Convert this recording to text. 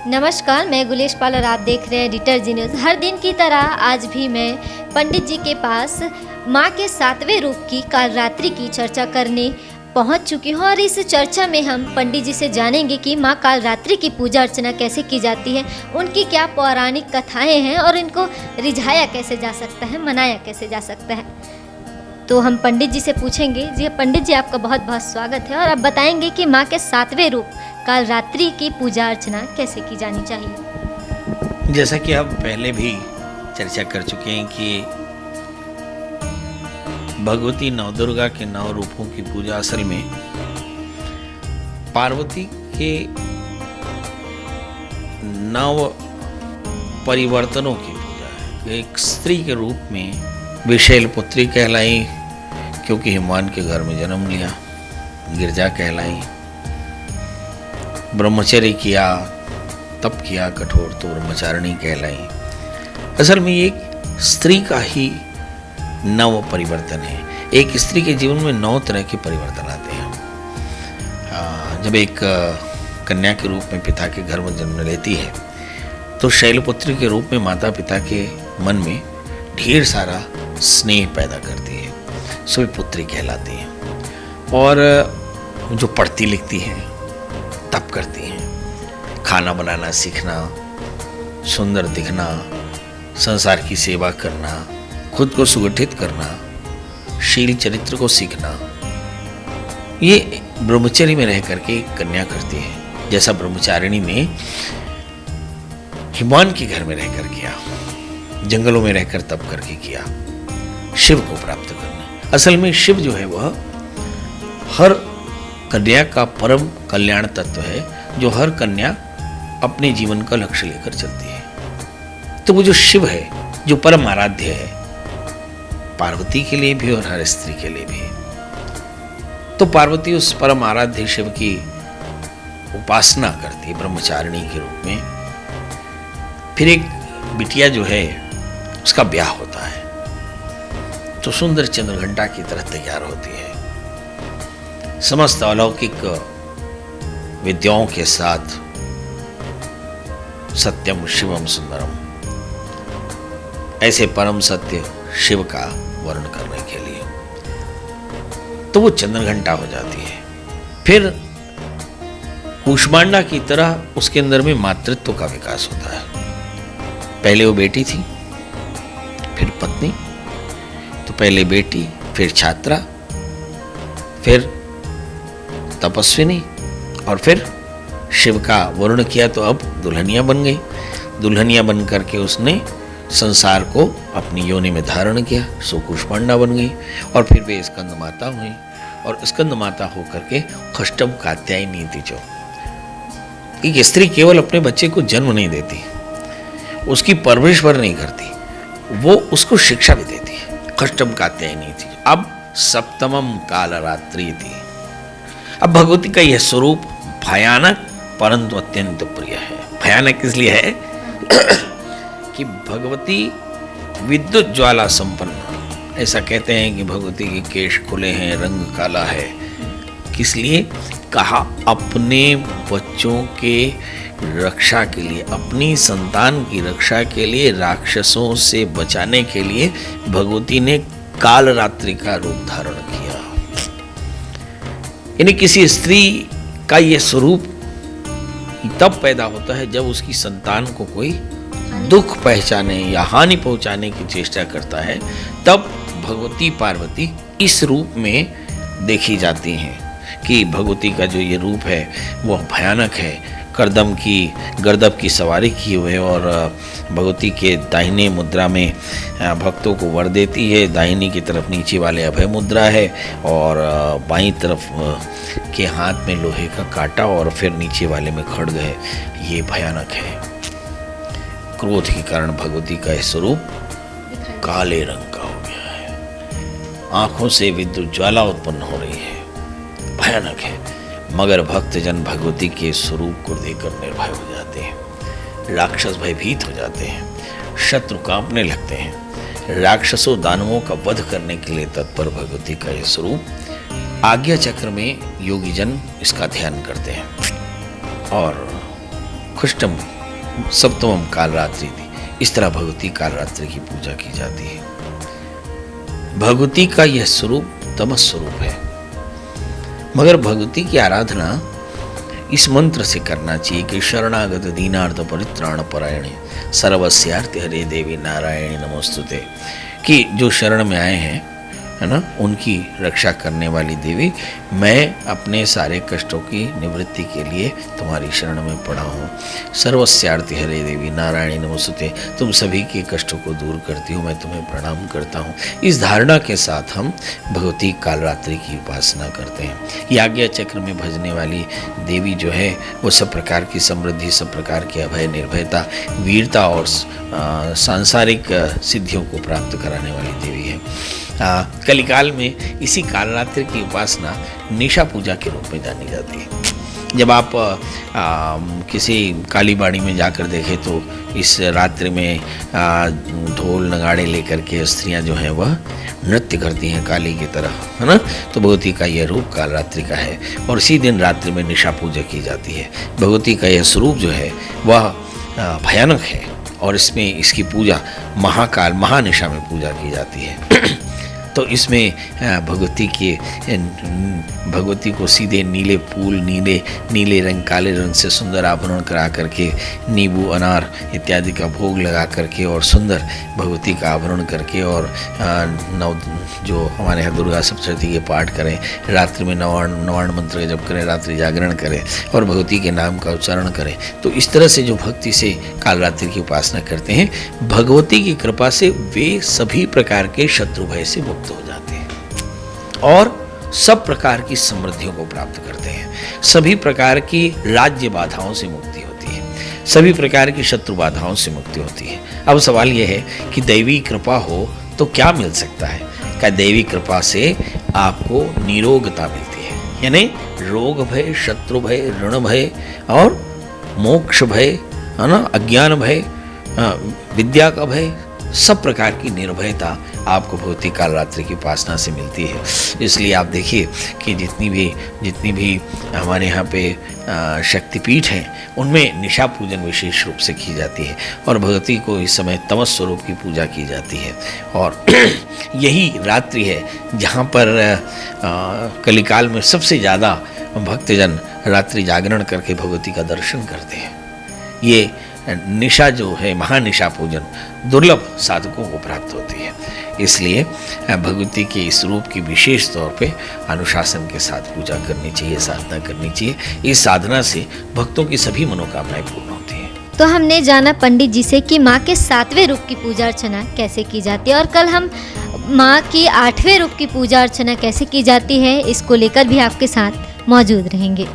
नमस्कार, मैं गुलेश पाल और आप देख रहे हैं एडिटर जी न्यूज़। हर दिन की तरह आज भी मैं पंडित जी के पास माँ के 7वें रूप की कालरात्रि की चर्चा करने पहुँच चुकी हूँ और इस चर्चा में हम पंडित जी से जानेंगे कि माँ कालरात्रि की पूजा अर्चना कैसे की जाती है, उनकी क्या पौराणिक कथाएँ हैं और इनको रिझाया कैसे जा सकता है, मनाया कैसे जा सकता है। तो हम पंडित जी से पूछेंगे। जी पंडित जी, आपका बहुत बहुत स्वागत है और आप बताएंगे कि माँ के 7वें रूप कालरात्रि की पूजा अर्चना कैसे की जानी चाहिए। जैसा कि हम पहले भी चर्चा कर चुके हैं कि भगवती नवदुर्गा के 9 रूपों की पूजा असल में पार्वती के 9 परिवर्तनों की पूजा है। एक स्त्री के रूप में विशैल पुत्री कहलाई क्योंकि हिमवान के घर में जन्म लिया, गिरजा कहलाई, ब्रह्मचर्य किया, तप किया कठोर तो ब्रह्मचारिणी कहलाई। असल में एक स्त्री का ही 9 परिवर्तन है। एक स्त्री के जीवन में 9 तरह के परिवर्तन आते हैं। जब एक कन्या के रूप में पिता के घर में जन्म लेती है तो शैलपुत्री के रूप में माता पिता के मन में ढेर सारा स्नेह पैदा करती है, सो पुत्री कहलाती है। और जो पढ़ती लिखती है, तप करती हैं, खाना बनाना सीखना, सुंदर दिखना, संसार की सेवा करना, खुद को सुगठित करना, शील चरित्र को सीखना, ये ब्रह्मचर्य में रह करके कन्या करती है। जैसा ब्रह्मचारिणी ने हिमवान के घर में रहकर किया, जंगलों में रहकर तप करके किया, शिव को प्राप्त करना। असल में शिव जो है वह हर कन्या का परम कल्याण तत्व है, जो हर कन्या अपने जीवन का लक्ष्य लेकर चलती है। तो वो जो शिव है, जो परम आराध्य है, पार्वती के लिए भी और हर स्त्री के लिए भी। तो पार्वती उस परम आराध्य शिव की उपासना करती है ब्रह्मचारिणी के रूप में। फिर एक बिटिया जो है उसका ब्याह होता है तो सुंदर चंद्रघंटा की तरह तैयार होती है, समस्त अलौकिक विद्याओं के साथ, सत्यम शिवम सुंदरम, ऐसे परम सत्य शिव का वर्ण करने के लिए तो वो चंद्रघंटा हो जाती है। फिर कूष्मांडा की तरह उसके अंदर में मातृत्व का विकास होता है। पहले वो बेटी थी, फिर पत्नी, तो पहले बेटी, फिर छात्रा, फिर तपस्विनी और फिर शिव का वर्ण किया तो अब दुल्हनिया बन गई। दुल्हनिया बन करके उसने संसार को अपनी योनि में धारण किया, सो कूष्मांडा बन गई। और फिर वे स्कंद माता हुई और स्कंद माता होकर के खष्टम कात्यायनी थी। जो एक स्त्री केवल अपने बच्चे को जन्म नहीं देती, उसकी परवरिश भर नहीं करती, वो उसको शिक्षा भी देती है। खष्टम कात्यायनी थी। अब सप्तमम कालरात्रि थी। अब भगवती का यह स्वरूप भयानक परंतु अत्यंत प्रिय है। भयानक इसलिए है कि भगवती विद्युत ज्वाला संपन्न। ऐसा कहते हैं कि भगवती के केश खुले हैं, रंग काला है। किस लिए कहा? अपने बच्चों के रक्षा के लिए, अपनी संतान की रक्षा के लिए, राक्षसों से बचाने के लिए भगवती ने कालरात्रि का रूप धारण किया। यानी किसी स्त्री का यह स्वरूप तब पैदा होता है जब उसकी संतान को कोई दुख पहुंचाने या हानि पहुंचाने की चेष्टा करता है, तब भगवती पार्वती इस रूप में देखी जाती हैं कि भगवती का जो ये रूप है वह भयानक है। गर्दभ की सवारी किए हुए और भगवती के दाहिने मुद्रा में भक्तों को वर देती है। दाहिनी की तरफ नीचे वाले अभय मुद्रा है और बाईं तरफ के हाथ में लोहे का कांटा और फिर नीचे वाले में खड्ग है। ये भयानक है। क्रोध के कारण भगवती का यह स्वरूप काले रंग का हो गया है। आंखों से विद्युत ज्वाला उत्पन्न हो रही है, भयानक है। मगर भक्तजन भगवती के स्वरूप को देखकर निर्भय हो जाते हैं। राक्षस भयभीत हो जाते हैं, शत्रु कांपने लगते हैं। राक्षसों दानवों का वध करने के लिए तत्पर भगवती का यह स्वरूप आज्ञा चक्र में योगी जन इसका ध्यान करते हैं और खुष्टम सप्तमम कालरात्रि थी। इस तरह भगवती कालरात्रि की पूजा की जाती है। भगवती का यह स्वरूप तमस स्वरूप है, मगर भगवती की आराधना इस मंत्र से करना चाहिए कि शरणागत दीनार्थ परित्राण परायणे सर्वस्यार्थ हरे देवी नारायणी नमोस्तुते, कि जो शरण में आए हैं, है ना, उनकी रक्षा करने वाली देवी, मैं अपने सारे कष्टों की निवृत्ति के लिए तुम्हारी शरण में पड़ा हूँ। सर्वस्यार्थ हरे देवी नारायणी नमोस्तुते, तुम सभी के कष्टों को दूर करती हो, मैं तुम्हें प्रणाम करता हूँ। इस धारणा के साथ हम भगवती कालरात्रि की उपासना करते हैं। याज्ञ चक्र में भजने वाली देवी जो है वो सब प्रकार की समृद्धि, सब प्रकार की अभय, निर्भयता, वीरता और सांसारिक सिद्धियों को प्राप्त कराने वाली देवी है। कलिकाल में इसी कालरात्रि की उपासना निशा पूजा के रूप में जानी जाती है। जब आप किसी काली बाड़ी में जाकर देखें तो इस रात्रि में ढोल नगाड़े लेकर के स्त्रियां जो हैं वह नृत्य करती हैं काली की तरह, है ना। तो भगवती का यह रूप कालरात्रि का है और इसी दिन रात्रि में निशा पूजा की जाती है। भगवती का यह स्वरूप जो है वह भयानक है और इसमें इसकी पूजा महाकाल महानिशा में पूजा की जाती है। तो इसमें भगवती को सीधे नीले फूल, नीले रंग, काले रंग से सुंदर आभरण करा करके, नींबू, अनार इत्यादि का भोग लगा करके और सुंदर भगवती का आवरण करके और जो हमारे यहाँ दुर्गा सप्तशती के पाठ करें, रात्रि में नवार्ण मंत्र जप करें, रात्रि जागरण करें और भगवती के नाम का उच्चारण करें। तो इस तरह से जो भक्ति से कालरात्रि की उपासना करते हैं, भगवती की कृपा से वे सभी प्रकार के शत्रु भय से मुक्त हो जाते हैं और सब प्रकार की समृद्धियों को प्राप्त करते हैं। सभी प्रकार की राज्य बाधाओं से मुक्ति होती है, सभी प्रकार की शत्रु बाधाओं से मुक्ति होती है। अब सवाल यह है कि दैवी कृपा हो तो क्या मिल सकता है? क्या दैवी कृपा से आपको निरोगता मिलती है, यानी रोग भय, शत्रु भय, ऋण भय और मोक्ष भय, है ना, अज्ञान भय, विद्या का भय, सब प्रकार की निर्भयता आपको भगवती कालरात्रि की उपासना से मिलती है। इसलिए आप देखिए कि जितनी भी हमारे यहाँ पे शक्तिपीठ हैं उनमें निशा पूजन विशेष रूप से की जाती है और भगवती को इस समय तमस स्वरूप की पूजा की जाती है। और यही रात्रि है जहाँ पर कलिकाल में सबसे ज़्यादा भक्तजन रात्रि जागरण करके भगवती का दर्शन करते हैं। ये निशा जो है, महानिशा पूजन दुर्लभ साधकों को प्राप्त होती है। इसलिए भगवती के इस रूप की विशेष तौर पे अनुशासन के साथ पूजा करनी चाहिए, साधना करनी चाहिए। इस साधना से भक्तों की सभी मनोकामनाएं पूर्ण होती हैं। तो हमने जाना पंडित जी से कि माँ के 7वें रूप की पूजा अर्चना कैसे की जाती है और कल हम माँ की 8वें रूप की पूजा अर्चना कैसे की जाती है इसको लेकर भी आपके साथ मौजूद रहेंगे।